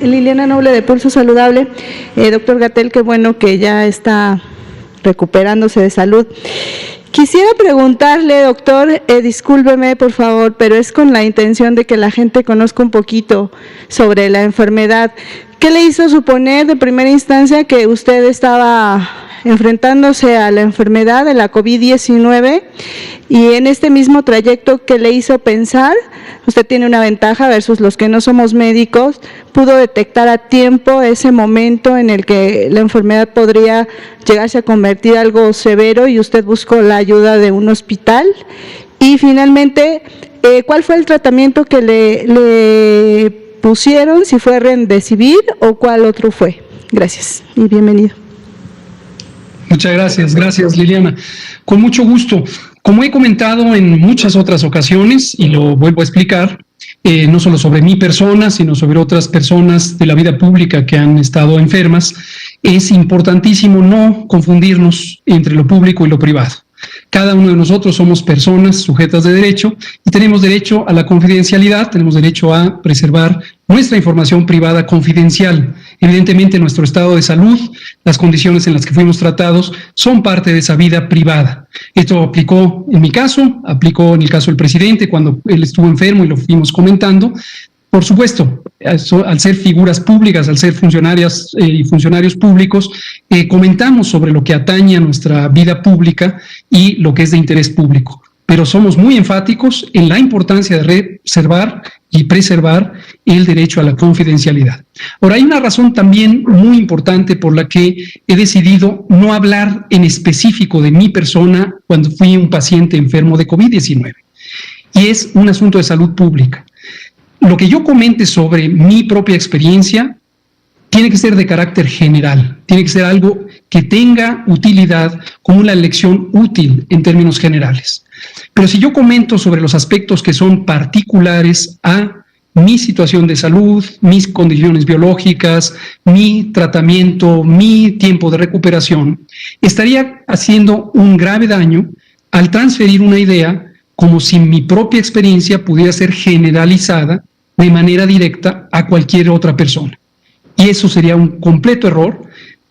Liliana Noble de Pulso Saludable. Doctor Gatell, qué bueno que ya está recuperándose de salud. Quisiera preguntarle, doctor, discúlpeme por favor, pero es con la intención de que la gente conozca un poquito sobre la enfermedad. ¿Qué le hizo suponer de primera instancia que usted estaba enfrentándose a la enfermedad de la COVID-19 y en este mismo trayecto que le hizo pensar, usted tiene una ventaja versus los que no somos médicos, pudo detectar a tiempo ese momento en el que la enfermedad podría llegarse a convertir en algo severo y usted buscó la ayuda de un hospital? Y finalmente, ¿cuál fue el tratamiento que le pusieron? ¿Si fue Remdesivir o cuál otro fue? Gracias y bienvenido. Muchas gracias Liliana. Con mucho gusto. Como he comentado en muchas otras ocasiones, y lo vuelvo a explicar, no solo sobre mi persona, sino sobre otras personas de la vida pública que han estado enfermas, es importantísimo no confundirnos entre lo público y lo privado. Cada uno de nosotros somos personas sujetas de derecho y tenemos derecho a la confidencialidad, tenemos derecho a preservar nuestra información privada confidencial. Evidentemente, nuestro estado de salud, las condiciones en las que fuimos tratados, son parte de esa vida privada. Esto aplicó en mi caso, aplicó en el caso del presidente cuando él estuvo enfermo y lo fuimos comentando. Por supuesto, al ser figuras públicas, al ser funcionarias y funcionarios públicos, comentamos sobre lo que atañe a nuestra vida pública y lo que es de interés público. Pero somos muy enfáticos en la importancia de reservar y preservar el derecho a la confidencialidad. Ahora, hay una razón también muy importante por la que he decidido no hablar en específico de mi persona cuando fui un paciente enfermo de COVID-19, y es un asunto de salud pública. Lo que yo comente sobre mi propia experiencia tiene que ser de carácter general, tiene que ser algo que tenga utilidad como una lección útil en términos generales. Pero si yo comento sobre los aspectos que son particulares a mi situación de salud, mis condiciones biológicas, mi tratamiento, mi tiempo de recuperación, estaría haciendo un grave daño al transferir una idea como si mi propia experiencia pudiera ser generalizada de manera directa a cualquier otra persona. Y eso sería un completo error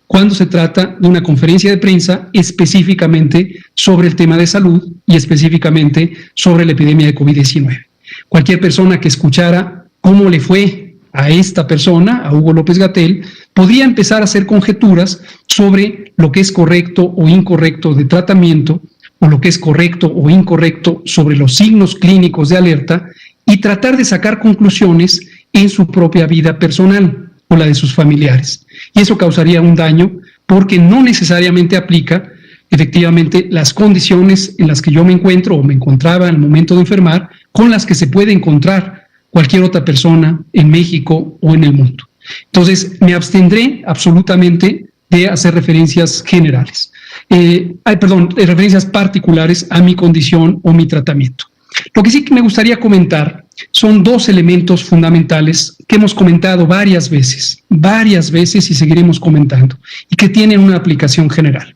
cuando se trata de una conferencia de prensa específicamente sobre el tema de salud y específicamente sobre la epidemia de COVID-19. Cualquier persona que escuchara cómo le fue a esta persona, a Hugo López Gatell, podría empezar a hacer conjeturas sobre lo que es correcto o incorrecto de tratamiento, o lo que es correcto o incorrecto sobre los signos clínicos de alerta, y tratar de sacar conclusiones en su propia vida personal o la de sus familiares. Y eso causaría un daño porque no necesariamente aplica efectivamente las condiciones en las que yo me encuentro o me encontraba en el momento de enfermar con las que se puede encontrar cualquier otra persona en México o en el mundo. Entonces, me abstendré absolutamente de hacer referencias generales. Referencias particulares a mi condición o mi tratamiento. Lo que sí que me gustaría comentar son dos elementos fundamentales que hemos comentado varias veces y seguiremos comentando, y que tienen una aplicación general.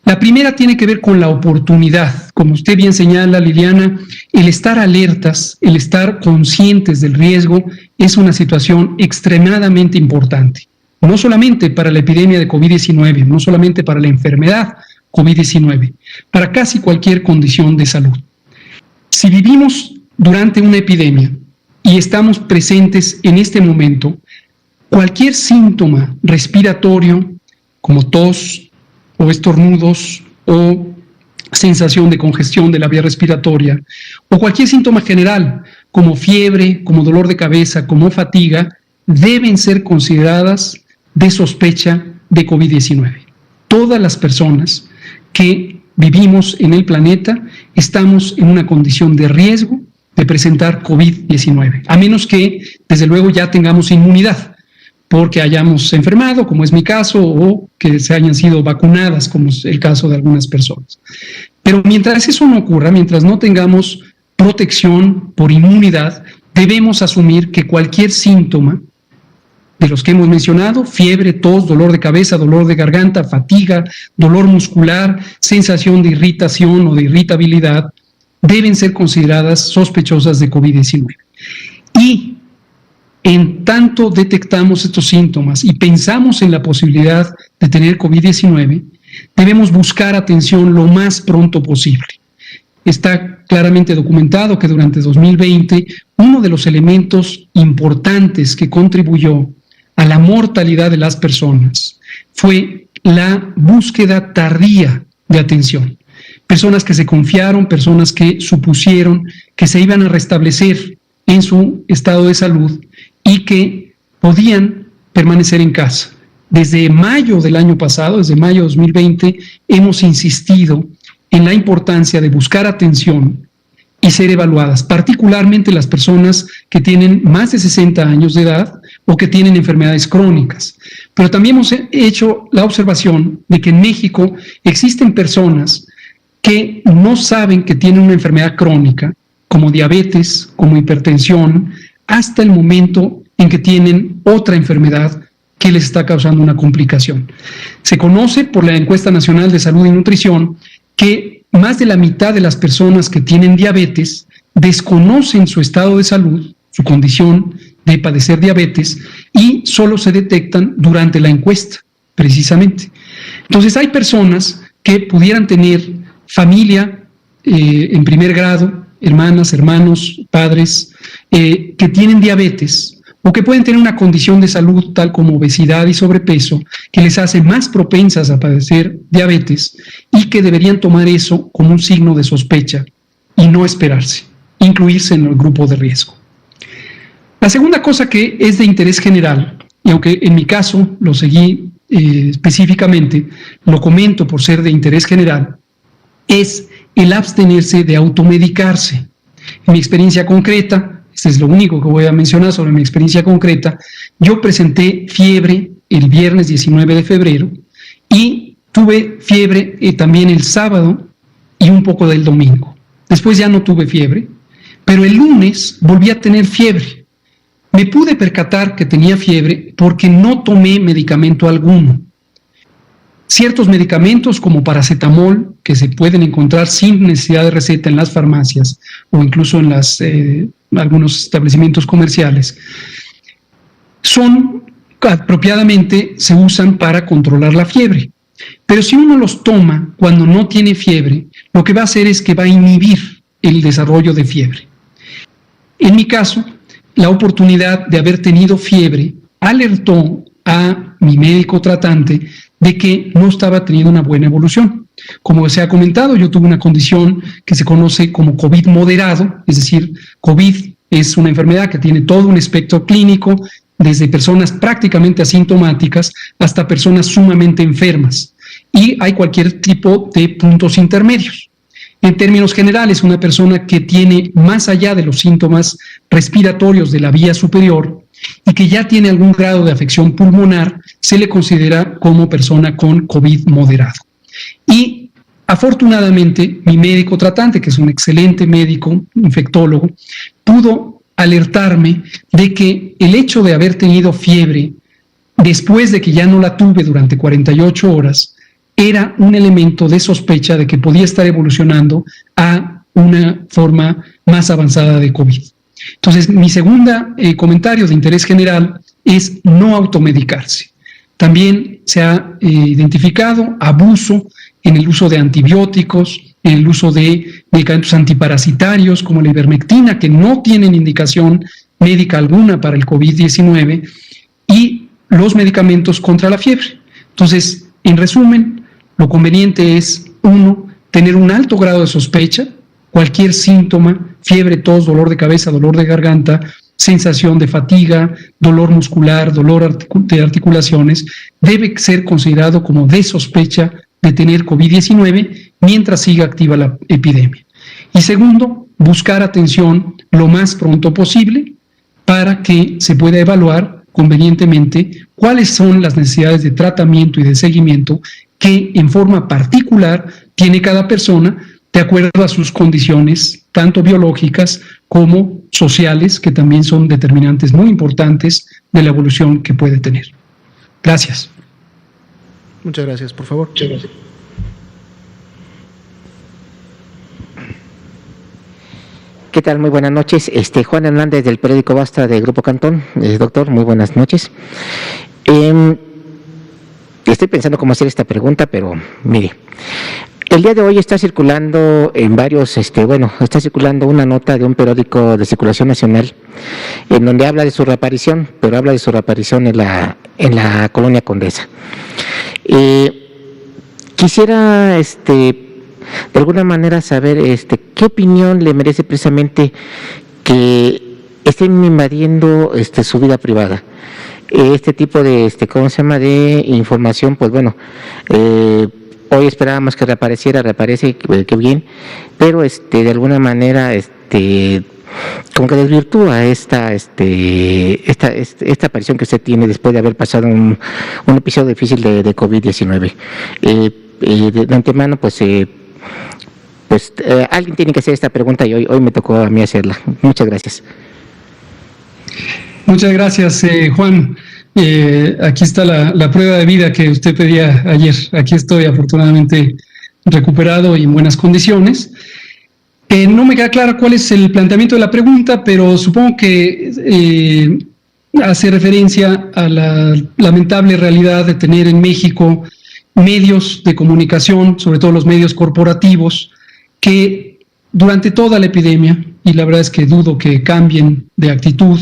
La primera tiene que ver con la oportunidad. Como usted bien señala, Liliana, el estar alertas, el estar conscientes del riesgo es una situación extremadamente importante. No solamente para la epidemia de COVID-19, no solamente para la enfermedad COVID-19, para casi cualquier condición de salud. Si vivimos durante una epidemia y estamos presentes en este momento, cualquier síntoma respiratorio, como tos o estornudos o sensación de congestión de la vía respiratoria, o cualquier síntoma general, como fiebre, como dolor de cabeza, como fatiga, deben ser consideradas de sospecha de COVID-19. Todas las personas que vivimos en el planeta estamos en una condición de riesgo de presentar COVID-19, a menos que, desde luego, ya tengamos inmunidad, porque hayamos enfermado, como es mi caso, o que se hayan sido vacunadas, como es el caso de algunas personas. Pero mientras eso no ocurra, mientras no tengamos protección por inmunidad, debemos asumir que cualquier síntoma de los que hemos mencionado, fiebre, tos, dolor de cabeza, dolor de garganta, fatiga, dolor muscular, sensación de irritación o de irritabilidad, deben ser consideradas sospechosas de COVID-19. Y en tanto detectamos estos síntomas y pensamos en la posibilidad de tener COVID-19, debemos buscar atención lo más pronto posible. Está claramente documentado que durante 2020 uno de los elementos importantes que contribuyó a la mortalidad de las personas fue la búsqueda tardía de atención. Personas que se confiaron, personas que supusieron que se iban a restablecer en su estado de salud y que podían permanecer en casa. Desde mayo del año pasado, desde mayo de 2020, hemos insistido en la importancia de buscar atención y ser evaluadas, particularmente las personas que tienen más de 60 años de edad o que tienen enfermedades crónicas. Pero también hemos hecho la observación de que en México existen personas que no saben que tienen una enfermedad crónica, como diabetes, como hipertensión, hasta el momento en que tienen otra enfermedad que les está causando una complicación. Se conoce por la Encuesta Nacional de Salud y Nutrición que más de la mitad de las personas que tienen diabetes desconocen su estado de salud, su condición de padecer diabetes, y solo se detectan durante la encuesta, precisamente. Entonces hay personas que pudieran tener familia en primer grado, hermanas, hermanos, padres, que tienen diabetes o que pueden tener una condición de salud tal como obesidad y sobrepeso que les hace más propensas a padecer diabetes y que deberían tomar eso como un signo de sospecha y no esperarse, incluirse en el grupo de riesgo. La segunda cosa que es de interés general, y aunque en mi caso lo seguí específicamente, lo comento por ser de interés general, es el abstenerse de automedicarse. En mi experiencia concreta, este es lo único que voy a mencionar sobre mi experiencia concreta, yo presenté fiebre el viernes 19 de febrero y tuve fiebre también el sábado y un poco del domingo. Después ya no tuve fiebre, pero el lunes volví a tener fiebre. Me pude percatar que tenía fiebre porque no tomé medicamento alguno. Ciertos medicamentos como paracetamol, que se pueden encontrar sin necesidad de receta en las farmacias o incluso en algunos establecimientos comerciales, apropiadamente se usan para controlar la fiebre. Pero si uno los toma cuando no tiene fiebre, lo que va a hacer es que va a inhibir el desarrollo de fiebre. En mi caso, la oportunidad de haber tenido fiebre alertó a mi médico tratante de que no estaba teniendo una buena evolución. Como se ha comentado, yo tuve una condición que se conoce como COVID moderado, es decir, COVID es una enfermedad que tiene todo un espectro clínico, desde personas prácticamente asintomáticas hasta personas sumamente enfermas, y hay cualquier tipo de puntos intermedios. En términos generales, una persona que tiene más allá de los síntomas respiratorios de la vía superior y que ya tiene algún grado de afección pulmonar, se le considera como persona con COVID moderado. Y afortunadamente, mi médico tratante, que es un excelente médico, infectólogo, pudo alertarme de que el hecho de haber tenido fiebre después de que ya no la tuve durante 48 horas, era un elemento de sospecha de que podía estar evolucionando a una forma más avanzada de COVID. Entonces, mi segunda comentario de interés general es no automedicarse. También se ha identificado abuso en el uso de antibióticos, en el uso de medicamentos antiparasitarios como la ivermectina, que no tienen indicación médica alguna para el COVID-19, y los medicamentos contra la fiebre. Entonces, en resumen, lo conveniente es, 1, tener un alto grado de sospecha, cualquier síntoma, fiebre, tos, dolor de cabeza, dolor de garganta, sensación de fatiga, dolor muscular, dolor de articulaciones, debe ser considerado como de sospecha de tener COVID-19 mientras siga activa la epidemia. Y segundo, buscar atención lo más pronto posible para que se pueda evaluar convenientemente cuáles son las necesidades de tratamiento y de seguimiento que en forma particular tiene cada persona de acuerdo a sus condiciones, tanto biológicas como sociales, que también son determinantes muy importantes de la evolución que puede tener. Gracias. Muchas gracias, por favor. Muchas gracias. ¿Qué tal? Muy buenas noches. Juan Hernández del periódico Basta de Grupo Cantón. Doctor, muy buenas noches. Estoy pensando cómo hacer esta pregunta, pero mire, el día de hoy está circulando en varios, está circulando una nota de un periódico de circulación nacional en donde habla de su reaparición, pero habla de su reaparición en la colonia Condesa. Quisiera, de alguna manera saber, qué opinión le merece precisamente que estén invadiendo, su vida privada. Este tipo de, de información, pues bueno, hoy esperábamos que reaparece, qué bien, pero de alguna manera, como que desvirtúa esta aparición que usted tiene después de haber pasado un episodio difícil de COVID-19. De antemano, alguien tiene que hacer esta pregunta y hoy me tocó a mí hacerla. Muchas gracias. Muchas gracias, Juan. Aquí está la prueba de vida que usted pedía ayer. Aquí estoy afortunadamente recuperado y en buenas condiciones. No me queda claro cuál es el planteamiento de la pregunta, pero supongo que hace referencia a la lamentable realidad de tener en México medios de comunicación, sobre todo los medios corporativos, que durante toda la epidemia, y la verdad es que dudo que cambien de actitud,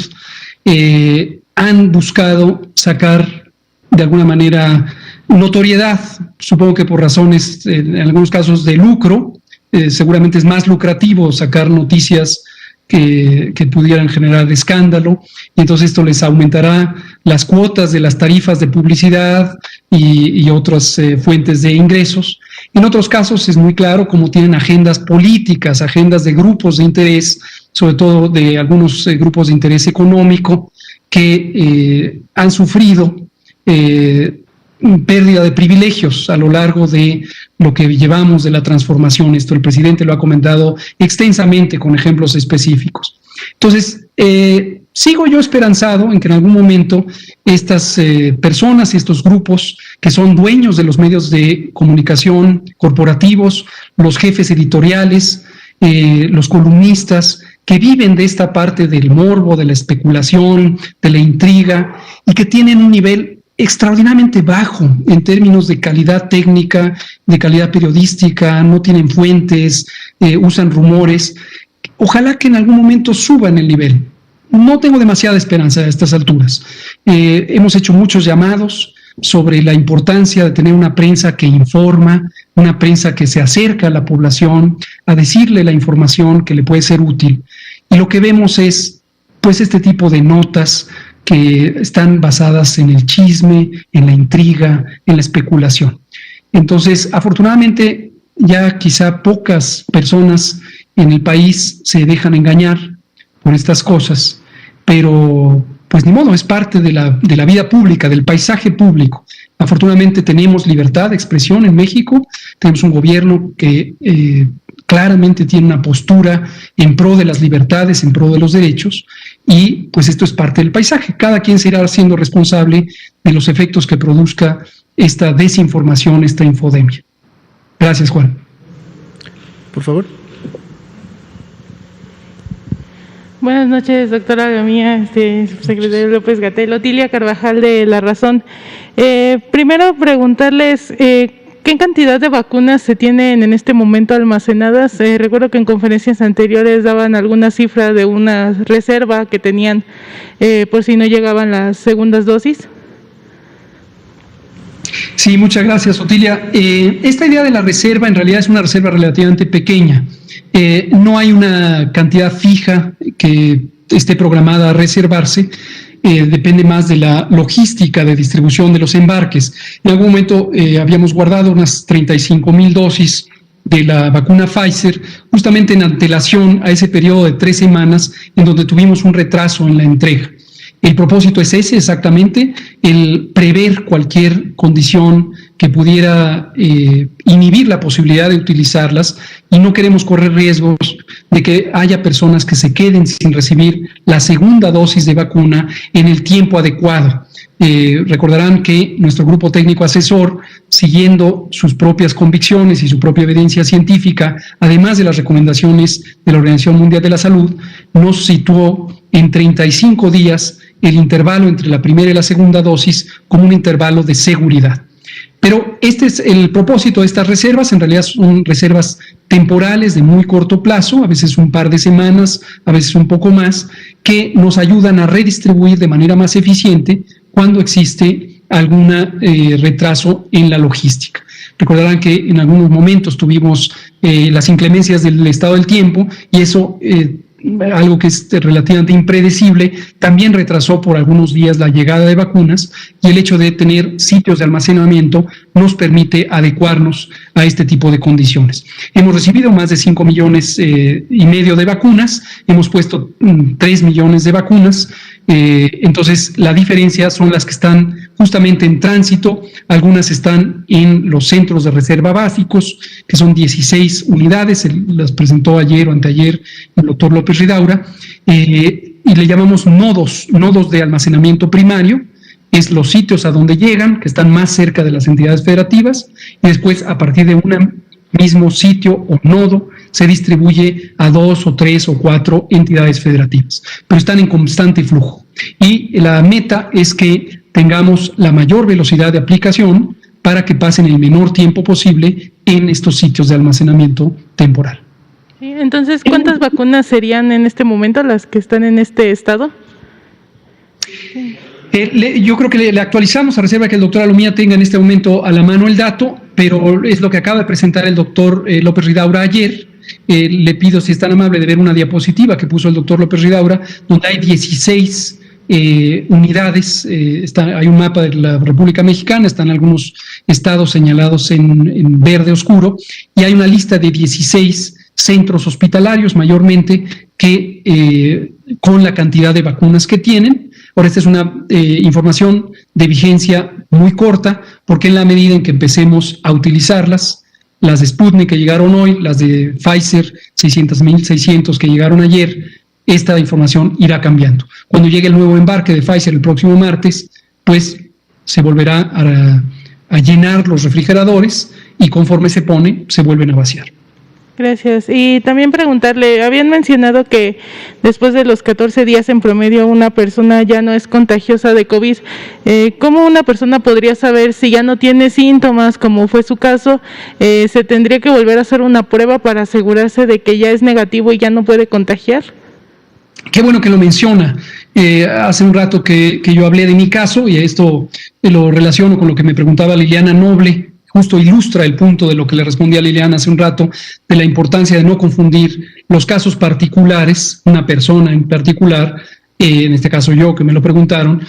han buscado sacar de alguna manera notoriedad, supongo que por razones, en algunos casos, de lucro. Seguramente es más lucrativo sacar noticias que pudieran generar escándalo, y entonces esto les aumentará las cuotas de las tarifas de publicidad y otras fuentes de ingresos. En otros casos es muy claro cómo tienen agendas políticas, agendas de grupos de interés, sobre todo de algunos grupos de interés económico que han sufrido pérdida de privilegios a lo largo de lo que llevamos de la transformación. Esto el presidente lo ha comentado extensamente con ejemplos específicos. Entonces, sigo yo esperanzado en que en algún momento estas personas, estos grupos que son dueños de los medios de comunicación corporativos, los jefes editoriales, los columnistas, que viven de esta parte del morbo, de la especulación, de la intriga, y que tienen un nivel extraordinariamente bajo en términos de calidad técnica, de calidad periodística, no tienen fuentes, usan rumores. Ojalá que en algún momento suban el nivel. No tengo demasiada esperanza a estas alturas. Hemos hecho muchos llamados sobre la importancia de tener una prensa que informa, una prensa que se acerca a la población, a decirle la información que le puede ser útil. Y lo que vemos es, pues, este tipo de notas que están basadas en el chisme, en la intriga, en la especulación. Entonces, afortunadamente, ya quizá pocas personas en el país se dejan engañar por estas cosas, pero pues ni modo, es parte de la vida pública, del paisaje público. Afortunadamente tenemos libertad de expresión en México, tenemos un gobierno que claramente tiene una postura en pro de las libertades, en pro de los derechos, y pues esto es parte del paisaje. Cada quien se irá siendo responsable de los efectos que produzca esta desinformación, esta infodemia. Gracias, Juan. Por favor. Buenas noches, doctora Gamía, subsecretario López-Gatell, Otilia Carvajal de La Razón. Primero preguntarles qué cantidad de vacunas se tienen en este momento almacenadas. Recuerdo que en conferencias anteriores daban alguna cifra de una reserva que tenían por si no llegaban las segundas dosis. Sí, muchas gracias, Otilia. Esta idea de la reserva en realidad es una reserva relativamente pequeña. No hay una cantidad fija que esté programada a reservarse. Depende más de la logística de distribución de los embarques. En algún momento habíamos guardado unas 35,000 dosis de la vacuna Pfizer, justamente en antelación a ese periodo de 3 semanas en donde tuvimos un retraso en la entrega. El propósito es ese exactamente, el prever cualquier condición que pudiera inhibir la posibilidad de utilizarlas, y no queremos correr riesgos de que haya personas que se queden sin recibir la segunda dosis de vacuna en el tiempo adecuado. Recordarán que nuestro grupo técnico asesor siguiendo sus propias convicciones y su propia evidencia científica, además de las recomendaciones de la Organización Mundial de la Salud, nos situó en 35 días el intervalo entre la primera y la segunda dosis como un intervalo de seguridad. Pero este es el propósito de estas reservas. En realidad son reservas temporales de muy corto plazo, a veces un par de semanas, a veces un poco más, que nos ayudan a redistribuir de manera más eficiente cuando existe algún retraso en la logística. Recordarán que en algunos momentos tuvimos las inclemencias del estado del tiempo y eso, algo que es relativamente impredecible, también retrasó por algunos días la llegada de vacunas, y el hecho de tener sitios de almacenamiento nos permite adecuarnos a este tipo de condiciones. Hemos recibido más de 5,5 millones de vacunas, hemos puesto 3 millones de vacunas, entonces la diferencia son las que están justamente en tránsito. Algunas están en los centros de reserva básicos, que son 16 unidades, las presentó ayer o anteayer el doctor López Ridaura, y le llamamos nodos de almacenamiento primario. Es los sitios a donde llegan, que están más cerca de las entidades federativas, y después a partir de un mismo sitio o nodo se distribuye a 2 o 3 o 4 entidades federativas, pero están en constante flujo. Y la meta es que tengamos la mayor velocidad de aplicación para que pasen el menor tiempo posible en estos sitios de almacenamiento temporal. Sí, entonces, ¿cuántas vacunas serían en este momento las que están en este estado? Yo creo que le actualizamos a reserva que el doctor Alomía tenga en este momento a la mano el dato, pero es lo que acaba de presentar el doctor López Ridaura ayer. Le pido, si es tan amable, de ver una diapositiva que puso el doctor López Ridaura, donde hay 16 unidades. Hay un mapa de la República Mexicana, están algunos estados señalados en verde oscuro, y hay una lista de 16 centros hospitalarios mayormente que con la cantidad de vacunas que tienen. Ahora, esta es una información de vigencia muy corta, porque en la medida en que empecemos a utilizarlas, las de Sputnik que llegaron hoy, las de Pfizer, 600,600 que llegaron ayer, esta información irá cambiando. Cuando llegue el nuevo embarque de Pfizer el próximo martes, pues se volverá a llenar los refrigeradores, y conforme se pone, se vuelven a vaciar. Gracias. Y también preguntarle, habían mencionado que después de los 14 días en promedio una persona ya no es contagiosa de COVID. ¿Cómo una persona podría saber si ya no tiene síntomas, como fue su caso? ¿Se tendría que volver a hacer una prueba para asegurarse de que ya es negativo y ya no puede contagiar? Qué bueno que lo menciona. Hace un rato que yo hablé de mi caso, y esto lo relaciono con lo que me preguntaba Liliana Noble. Justo ilustra el punto de lo que le respondí a Liliana hace un rato, de la importancia de no confundir los casos particulares, una persona en particular, en este caso yo, que me lo preguntaron,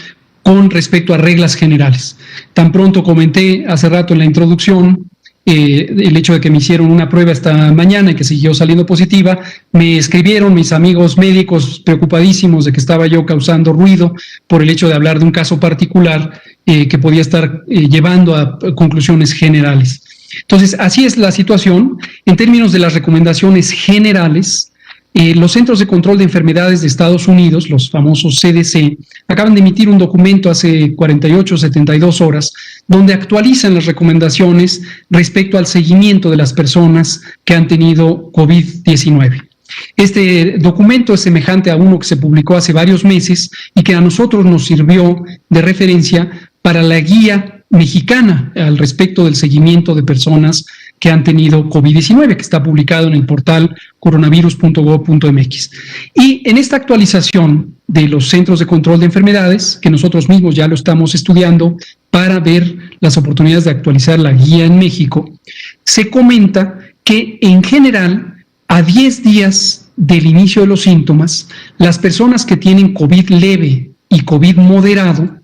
con respecto a reglas generales. Tan pronto comenté hace rato en la introducción el hecho de que me hicieron una prueba esta mañana y que siguió saliendo positiva, me escribieron mis amigos médicos preocupadísimos de que estaba yo causando ruido por el hecho de hablar de un caso particular que podía estar llevando a conclusiones generales. Entonces, así es la situación. En términos de las recomendaciones generales, los Centros de Control de Enfermedades de Estados Unidos, los famosos CDC, acaban de emitir un documento hace 48 o 72 horas donde actualizan las recomendaciones respecto al seguimiento de las personas que han tenido COVID-19. Este documento es semejante a uno que se publicó hace varios meses y que a nosotros nos sirvió de referencia para la guía mexicana al respecto del seguimiento de personas que han tenido COVID-19, que está publicado en el portal coronavirus.gov.mx. Y en esta actualización de los Centros de Control de Enfermedades, que nosotros mismos ya lo estamos estudiando para ver las oportunidades de actualizar la guía en México, se comenta que en general, a 10 días del inicio de los síntomas, las personas que tienen COVID leve y COVID moderado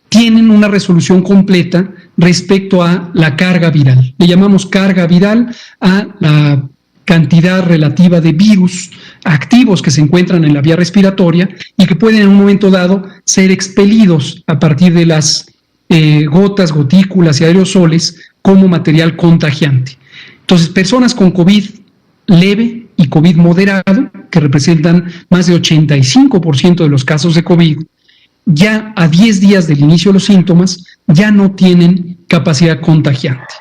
tienen una resolución completa respecto a la carga viral. Le llamamos carga viral a la cantidad relativa de virus activos que se encuentran en la vía respiratoria y que pueden en un momento dado ser expelidos a partir de las gotas, gotículas y aerosoles como material contagiante. Entonces, personas con COVID leve y COVID moderado, que representan más de 85% de los casos de COVID, ya a 10 días del inicio de los síntomas, ya no tienen capacidad contagiante.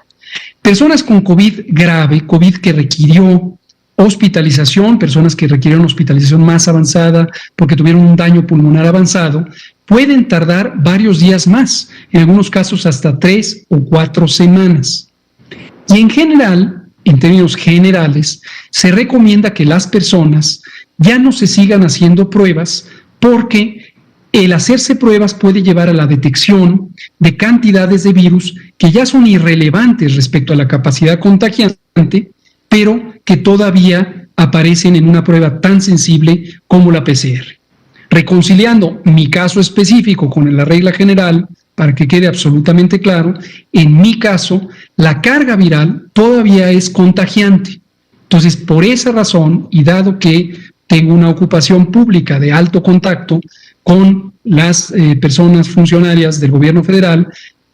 Personas con COVID grave, COVID que requirió hospitalización, personas que requirieron hospitalización más avanzada porque tuvieron un daño pulmonar avanzado, pueden tardar varios días más, en algunos casos hasta 3 o 4 semanas. Y en general, en términos generales, se recomienda que las personas ya no se sigan haciendo pruebas porque el hacerse pruebas puede llevar a la detección de cantidades de virus que ya son irrelevantes respecto a la capacidad contagiante, pero que todavía aparecen en una prueba tan sensible como la PCR. Reconciliando mi caso específico con la regla general, para que quede absolutamente claro, en mi caso, la carga viral todavía es contagiante. Entonces, por esa razón, y dado que tengo una ocupación pública de alto contacto con las personas funcionarias del gobierno federal,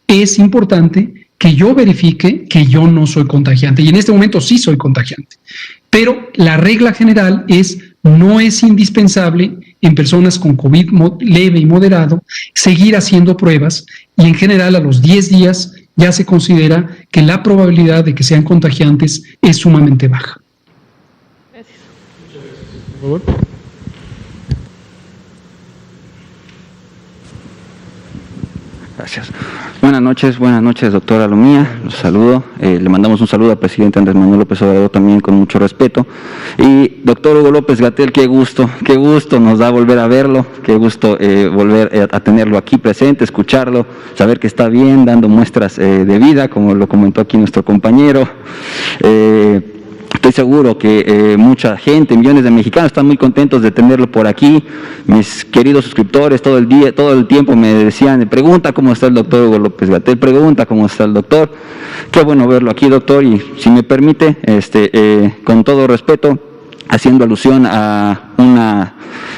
es importante que yo verifique que yo no soy contagiante. Y en este momento sí soy contagiante. Pero la regla general es, no es indispensable en personas con COVID leve y moderado seguir haciendo pruebas, y en general a los 10 días ya se considera que la probabilidad de que sean contagiantes es sumamente baja. Gracias. Por favor. Gracias. Buenas noches, doctora Lumía. Los saludo. Le mandamos un saludo al presidente Andrés Manuel López Obrador también con mucho respeto. Y doctor Hugo López-Gatell, qué gusto nos da volver a verlo, qué gusto volver a tenerlo aquí presente, escucharlo, saber que está bien, dando muestras de vida, como lo comentó aquí nuestro compañero. Estoy seguro que mucha gente, millones de mexicanos están muy contentos de tenerlo por aquí. Mis queridos suscriptores todo el tiempo me decían, pregunta cómo está el doctor Hugo López-Gatell, pregunta cómo está el doctor. Qué bueno verlo aquí, doctor, y si me permite, con todo respeto, haciendo alusión a una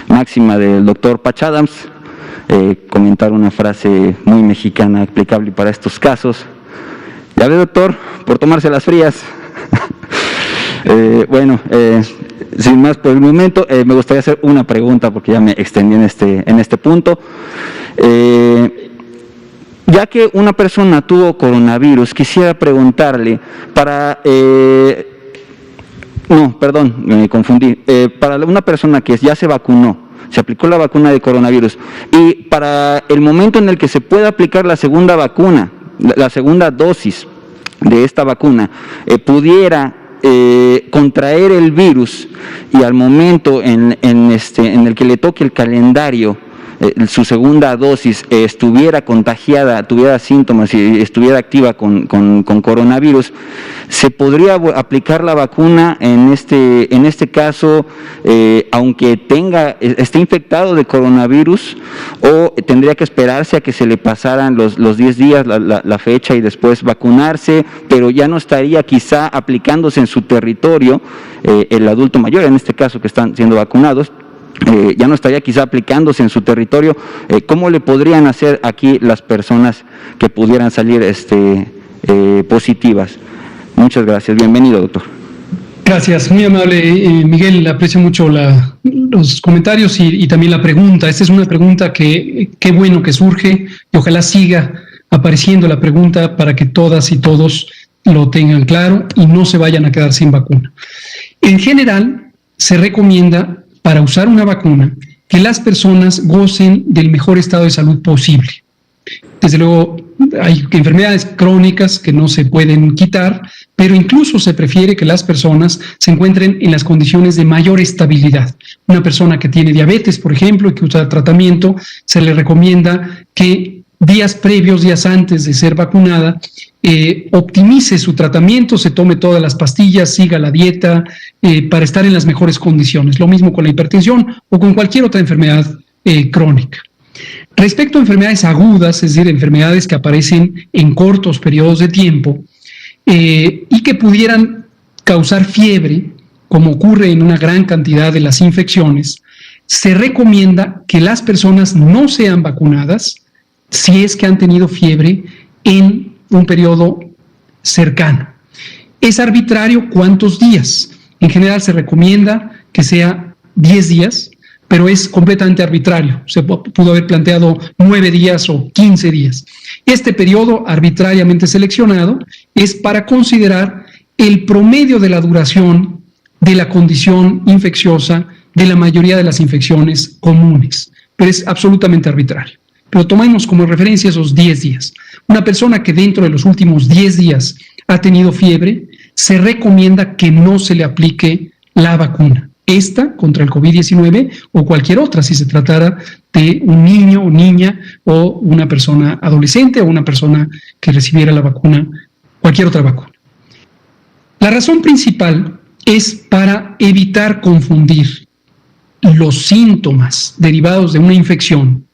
máxima del doctor Patch Adams, comentar una frase muy mexicana aplicable para estos casos. Ya ve, doctor, por tomarse las frías. Sin más por el momento, me gustaría hacer una pregunta porque ya me extendí en este punto. Ya que una persona tuvo coronavirus, quisiera preguntarle me confundí. Para una persona que ya se vacunó, se aplicó la vacuna de coronavirus, y para el momento en el que se pueda aplicar la segunda vacuna, la segunda dosis de esta vacuna, pudiera contraer el virus, y al momento en el que le toque el calendario, su segunda dosis, estuviera contagiada, tuviera síntomas y estuviera activa con coronavirus, ¿se podría aplicar la vacuna en este caso, aunque esté infectado de coronavirus, o tendría que esperarse a que se le pasaran los 10 días, la fecha, y después vacunarse, pero ya no estaría quizá aplicándose en su territorio, el adulto mayor, en este caso que están siendo vacunados, ya no estaría quizá aplicándose en su territorio? ¿Cómo le podrían hacer aquí las personas que pudieran salir positivas? Muchas gracias. Bienvenido, doctor. Gracias, muy amable, Miguel. Aprecio mucho los comentarios y también la pregunta. Esta es una pregunta que qué bueno que surge, y ojalá siga apareciendo la pregunta para que todas y todos lo tengan claro y no se vayan a quedar sin vacuna. En general, se recomienda, para usar una vacuna, que las personas gocen del mejor estado de salud posible. Desde luego, hay enfermedades crónicas que no se pueden quitar, pero incluso se prefiere que las personas se encuentren en las condiciones de mayor estabilidad. Una persona que tiene diabetes, por ejemplo, y que usa tratamiento, se le recomienda que días antes de ser vacunada, optimice su tratamiento, se tome todas las pastillas, siga la dieta, para estar en las mejores condiciones. Lo mismo con la hipertensión o con cualquier otra enfermedad crónica. Respecto a enfermedades agudas, es decir, enfermedades que aparecen en cortos periodos de tiempo y que pudieran causar fiebre, como ocurre en una gran cantidad de las infecciones, se recomienda que las personas no sean vacunadas si es que han tenido fiebre en un periodo cercano. Es arbitrario cuántos días. En general se recomienda que sea 10 días, pero es completamente arbitrario. Se pudo haber planteado 9 días o 15 días. Este periodo arbitrariamente seleccionado es para considerar el promedio de la duración de la condición infecciosa de la mayoría de las infecciones comunes, pero es absolutamente arbitrario. Pero tomemos como referencia esos 10 días. Una persona que dentro de los últimos 10 días ha tenido fiebre, se recomienda que no se le aplique la vacuna. Esta contra el COVID-19 o cualquier otra, si se tratara de un niño o niña o una persona adolescente o una persona que recibiera la vacuna, cualquier otra vacuna. La razón principal es para evitar confundir los síntomas derivados de una infección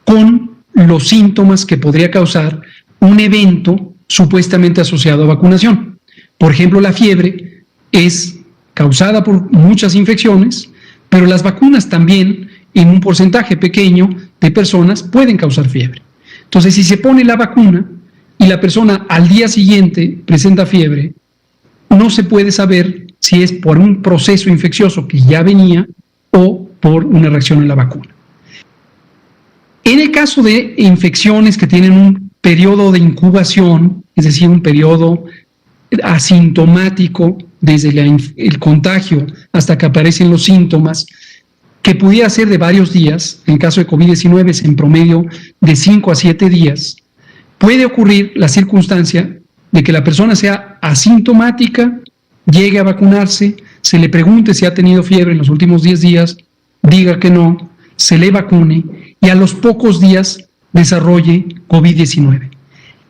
con los síntomas que podría causar un evento supuestamente asociado a vacunación. Por ejemplo, la fiebre es causada por muchas infecciones, pero las vacunas también, en un porcentaje pequeño de personas, pueden causar fiebre. Entonces, si se pone la vacuna y la persona al día siguiente presenta fiebre, no se puede saber si es por un proceso infeccioso que ya venía o por una reacción en la vacuna. En el caso de infecciones que tienen un periodo de incubación, es decir, un periodo asintomático desde el contagio hasta que aparecen los síntomas, que pudiera ser de varios días, en el caso de COVID-19 es en promedio de 5 a 7 días, puede ocurrir la circunstancia de que la persona sea asintomática, llegue a vacunarse, se le pregunte si ha tenido fiebre en los últimos 10 días, diga que no, se le vacune y a los pocos días desarrolle COVID-19.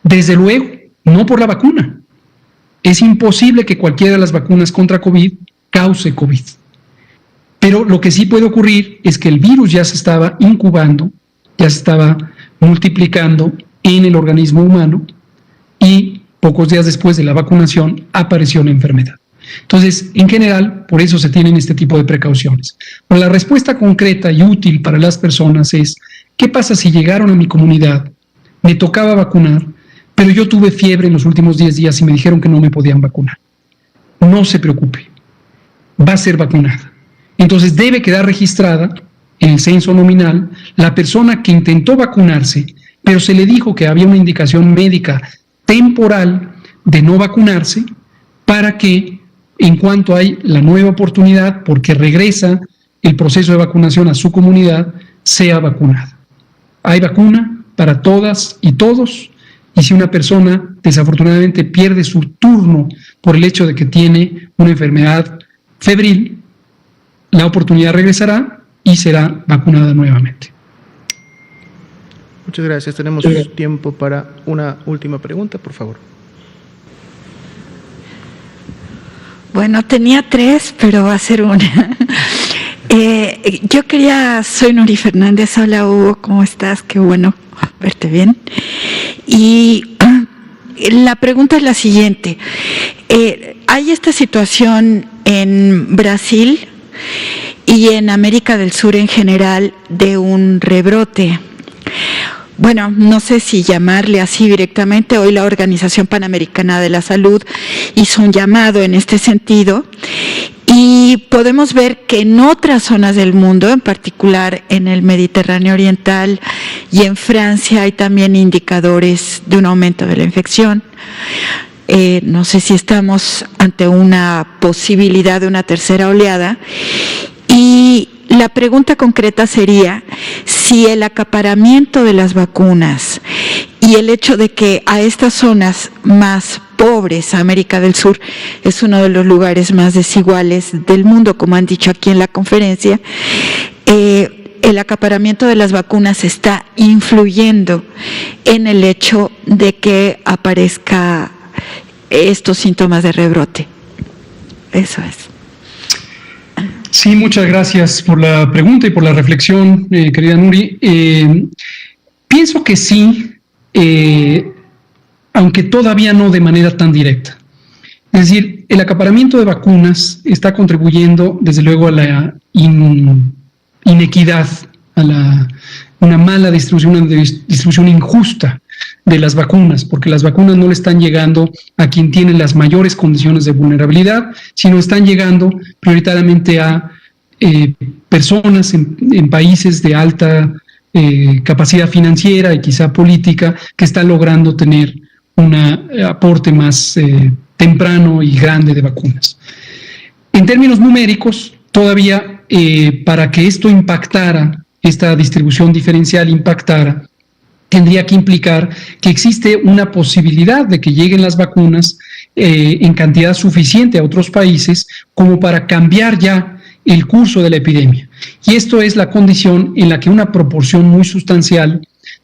Desde luego, no por la vacuna. Es imposible que cualquiera de las vacunas contra COVID cause COVID. Pero lo que sí puede ocurrir es que el virus ya se estaba incubando, ya se estaba multiplicando en el organismo humano y pocos días después de la vacunación apareció la enfermedad. Entonces, en general, por eso se tienen este tipo de precauciones. Pero la respuesta concreta y útil para las personas es, ¿qué pasa si llegaron a mi comunidad, me tocaba vacunar, pero yo tuve fiebre en los últimos 10 días y me dijeron que no me podían vacunar? No se preocupe, va a ser vacunada. Entonces debe quedar registrada en el censo nominal la persona que intentó vacunarse, pero se le dijo que había una indicación médica temporal de no vacunarse para que en cuanto hay la nueva oportunidad, porque regresa el proceso de vacunación a su comunidad, sea vacunada. Hay vacuna para todas y todos, y si una persona desafortunadamente pierde su turno por el hecho de que tiene una enfermedad febril, la oportunidad regresará y será vacunada nuevamente. Muchas gracias. Tenemos tiempo para una última pregunta, por favor. Bueno, tenía 3, pero va a ser una. Soy Nuri Fernández. Hola, Hugo, ¿cómo estás? Qué bueno verte bien. Y la pregunta es la siguiente. Hay esta situación en Brasil y en América del Sur en general de un rebrote. Bueno, no sé si llamarle así directamente. Hoy la Organización Panamericana de la Salud hizo un llamado en este sentido y podemos ver que en otras zonas del mundo, en particular en el Mediterráneo Oriental y en Francia, hay también indicadores de un aumento de la infección. No sé si estamos ante una posibilidad de una tercera oleada. Y la pregunta concreta sería si el acaparamiento de las vacunas y el hecho de que a estas zonas más pobres, América del Sur es uno de los lugares más desiguales del mundo, como han dicho aquí en la conferencia, el acaparamiento de las vacunas está influyendo en el hecho de que aparezca estos síntomas de rebrote. Eso es. Sí, muchas gracias por la pregunta y por la reflexión, querida Nuri. Pienso que sí, aunque todavía no de manera tan directa. Es decir, el acaparamiento de vacunas está contribuyendo, desde luego, a la inequidad, a una mala distribución, una distribución injusta de las vacunas, porque las vacunas no le están llegando a quien tiene las mayores condiciones de vulnerabilidad, sino están llegando prioritariamente a personas en países de alta capacidad financiera y quizá política que están logrando tener un aporte más temprano y grande de vacunas. En términos numéricos, todavía para que esto impactara, esta distribución diferencial impactara, tendría que implicar que existe una posibilidad de que lleguen las vacunas en cantidad suficiente a otros países como para cambiar ya el curso de la epidemia. Y esto es la condición en la que una proporción muy sustancial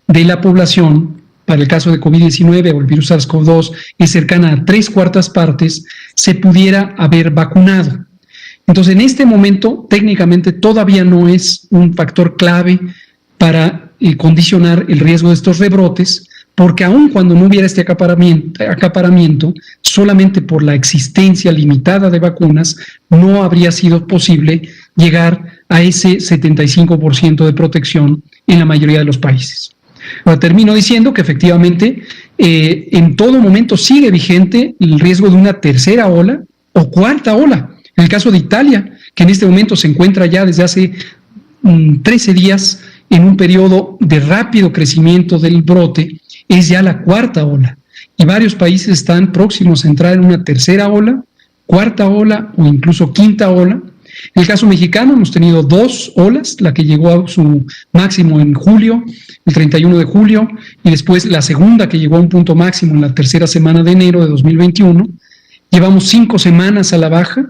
de la población, para el caso de COVID-19 o el virus SARS-CoV-2, es cercana a 3/4 partes, se pudiera haber vacunado. Entonces, en este momento, técnicamente todavía no es un factor clave para condicionar el riesgo de estos rebrotes, porque aun cuando no hubiera este acaparamiento, solamente por la existencia limitada de vacunas, no habría sido posible llegar a ese 75% de protección en la mayoría de los países. Ahora, termino diciendo que efectivamente en todo momento sigue vigente el riesgo de una tercera ola o cuarta ola. En el caso de Italia, que en este momento se encuentra ya desde hace 13 días en un periodo de rápido crecimiento del brote, es ya la cuarta ola. Y varios países están próximos a entrar en una tercera ola, cuarta ola o incluso quinta ola. En el caso mexicano hemos tenido 2 olas, la que llegó a su máximo en julio, el 31 de julio, y después la segunda que llegó a un punto máximo en la tercera semana de enero de 2021. Llevamos 5 semanas a la baja,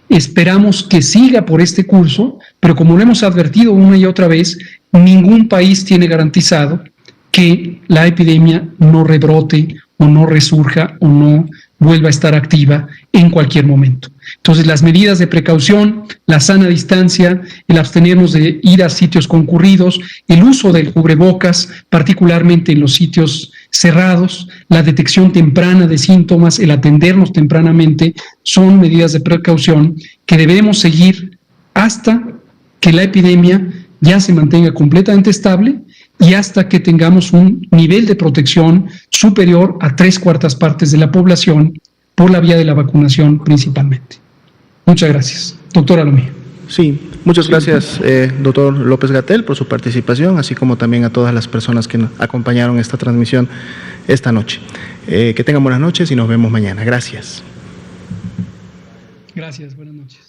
esperamos que siga por este curso, pero como lo hemos advertido una y otra vez, ningún país tiene garantizado que la epidemia no rebrote o no resurja o no vuelva a estar activa en cualquier momento. Entonces, las medidas de precaución, la sana distancia, el abstenernos de ir a sitios concurridos, el uso del cubrebocas, particularmente en los sitios cerrados, la detección temprana de síntomas, el atendernos tempranamente, son medidas de precaución que debemos seguir hasta que la epidemia ya se mantenga completamente estable y hasta que tengamos un nivel de protección superior a 3/4 partes de la población por la vía de la vacunación principalmente. Muchas gracias. Doctora Lomía. Sí, muchas gracias, doctor López-Gatell, por su participación, así como también a todas las personas que nos acompañaron esta transmisión esta noche. Que tengan buenas noches y nos vemos mañana. Gracias. Gracias, buenas noches.